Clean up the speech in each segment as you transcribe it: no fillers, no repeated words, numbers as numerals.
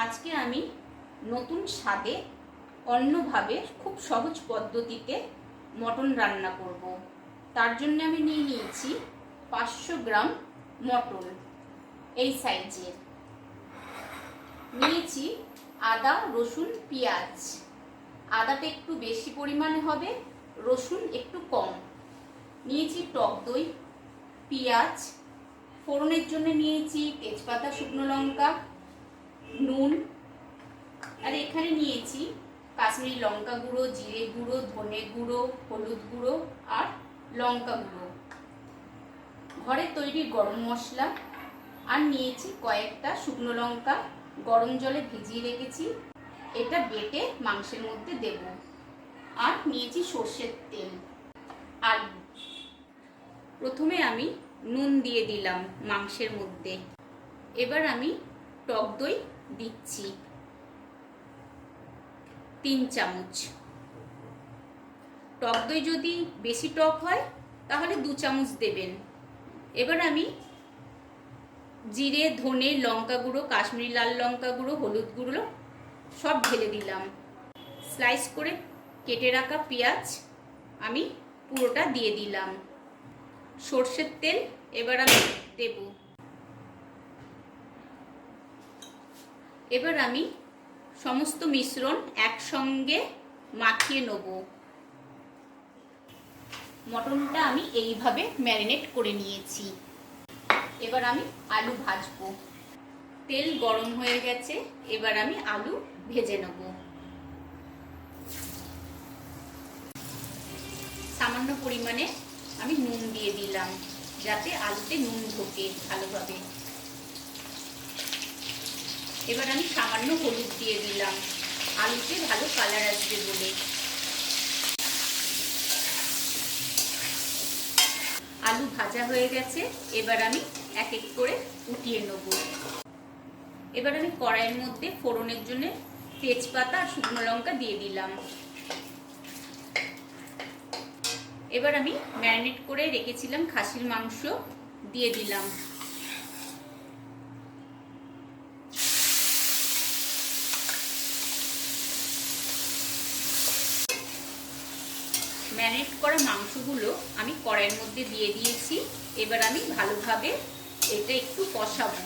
আজকে আমি নতুন স্বাদে অন্যভাবে খুব সহজ পদ্ধতিতে মটন রান্না করব। তার জন্য আমি নিয়েছি 500 গ্রাম মটন, এই সাইজের। নিয়েছি আদা, রসুন, পেঁয়াজ। আদাটা একটু বেশি পরিমাণে হবে, রসুন একটু কম। নিয়েছি টক দই, পেঁয়াজ, ফোড়নের জন্য নিয়েছি তেজপাতা, শুকনো লঙ্কা, নুন, আর এখানে নিয়েছি কাশ্মীরি লঙ্কা গুঁড়ো, জিরে গুঁড়ো, ধনে গুঁড়ো, হলুদ গুঁড়ো আর লঙ্কা গুঁড়ো, ঘরে তৈরি গরম মশলা, আর নিয়েছি কয়েকটা শুকনো লঙ্কা গরম জলে ভিজিয়ে রেখেছি, এটা বেটে মাংসের মধ্যে দেব। আর নিয়েছি সর্ষের তেল। আর প্রথমে আমি নুন দিয়ে দিলাম মাংসের মধ্যে। এবার আমি টক দই দিচ্ছি 3 চামচ। টক দই যদি বেশি টক হয় তাহলে 2 চামচ দেবেন। এবার আমি জিরে, ধনে, লঙ্কা গুঁড়ো, কাশ্মীরি লাল লঙ্কা গুঁড়ো, হলুদ গুঁড়ো সব ঢেলে দিলাম। স্লাইস করে কেটে রাখা পেঁয়াজ আমি পুরোটা দিয়ে দিলাম। সর্ষের তেল এবার আমি দেব। এবার আমি সমস্ত মিশ্রণ একসঙ্গে মাখিয়ে নেব। মটনটা আমি এইভাবে ম্যারিনেট করে নিয়েছি। এবার আমি আলু ভাজবো। তেল গরম হয়ে গেছে, এবার আমি আলু ভেজে নেব। সামান্য পরিমাণে আমি নুন দিয়ে দিলাম যাতে আলুতে নুন ঢোকে ভালোভাবে। এবার আমি সামান্য হলুদ দিয়ে দিলাম আলুতে ভালো কালার আসবে বলে। আলু ভাজা হয়ে গেছে, এবার আমি এক এক করে উঠিয়ে নেব। এবার আমি কড়াইয়ের মধ্যে ফোড়নের জন্য তেজপাতা আর শুকনো লঙ্কা দিয়ে দিলাম। এবার আমি ম্যারিনেট করে রেখেছিলাম খাসির মাংস দিয়ে দিলাম। ম্যারিনেট করা মাংসগুলো আমি কড়াইয়ের মধ্যে দিয়ে দিয়েছি। এবার আমি ভালোভাবে এটা একটু কষাবো।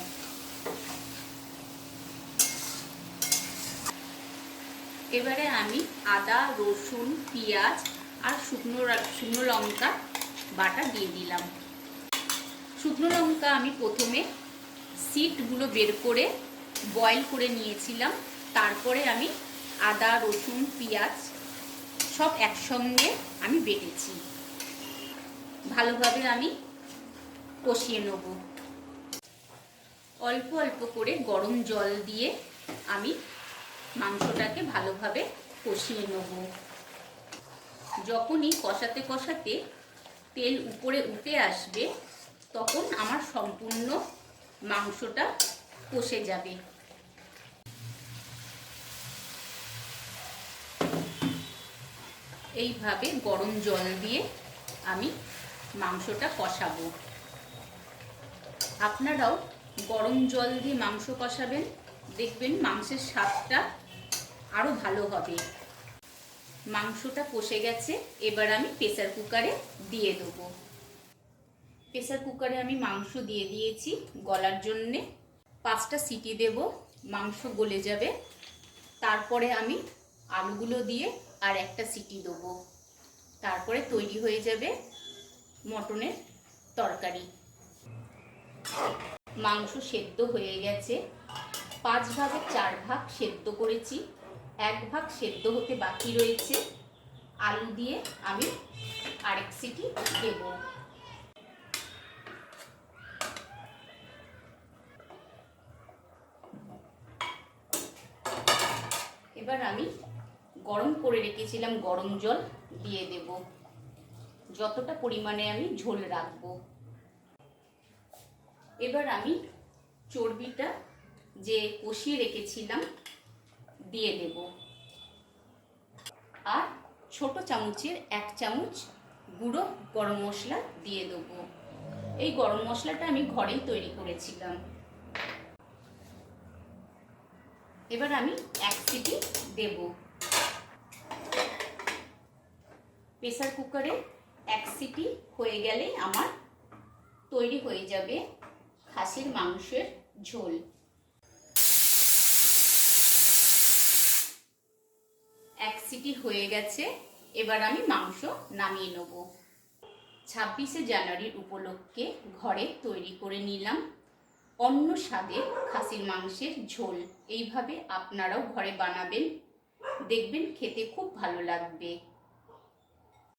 এবারে আমি আদা, রসুন, পেঁয়াজ আর শুকনো লঙ্কা বাটা দিয়ে দিলাম। শুকনো লঙ্কা আমি প্রথমে সিডগুলো বের করে বয়েল করে নিয়েছিলাম, তারপরে আমি আদা, রসুন, পেঁয়াজ সব একসঙ্গে আমি বেটেছি। ভালোভাবে আমি কষিয়ে নেব। অল্প অল্প করে গরম জল দিয়ে আমি মাংসটাকে ভালোভাবে কষিয়ে নেব। যখনই কষাতে কষাতে তেল উপরে উঠে আসবে তখন আমার সম্পূর্ণ মাংসটা কষে যাবে। এইভাবে গরম জল দিয়ে আমি মাংসটা কষাবো। আপনারাও গরম জল দিয়ে মাংস কষাবেন, দেখবেন মাংসের স্বাদটা আরো ভালো হবে। মাংসটা কষে গেছে, এবার আমি প্রেসার কুকারে দিয়ে দেবো। প্রেসার কুকারে আমি মাংস দিয়ে দিয়েছি গলার জন্যে। 5টা সিটি দেব, মাংস গলে যাবে। তারপরে আমি আলুগুলো দিয়ে আর একটা সিটি দেবো। তারপরে তৈরি হয়ে যাবে মটনের তরকারি। মাংস সেদ্ধ হয়ে গেছে। 5 ভাগের 4 ভাগ সেদ্ধ করেছি, 1 ভাগ সেদ্ধ হতে বাকি রয়েছে। আলু দিয়ে আমি আরেক সিটি দেব। এবার আমি গরম করে রেখেছিলাম গরম জল দিয়ে দেব, যতটা পরিমাণে আমি ঝোল রাখবো। এবার আমি চর্বিটা যে কষিয়ে রেখেছিলাম দিয়ে দেব। আর ছোট চামচের 1 চামচ গুঁড়ো গরম মশলা দিয়ে দেব। এই গরম মশলাটা আমি ঘরেই তৈরি করেছিলাম। এবার আমি 1 সিটি দেব। প্রেসার কুকারে 1 সিটি হয়ে গেলে আমার তৈরি হয়ে যাবে খাসির মাংসের ঝোল। 1 সিটি হয়ে গেছে, এবার আমি মাংস নামিয়ে নেব। 26শে জানুয়ারির উপলক্ষে ঘরে তৈরি করে নিলাম অন্য স্বাদের খাসির মাংসের ঝোল। এইভাবে আপনারাও ঘরে বানাবেন, দেখবেন খেতে খুব ভালো লাগবে।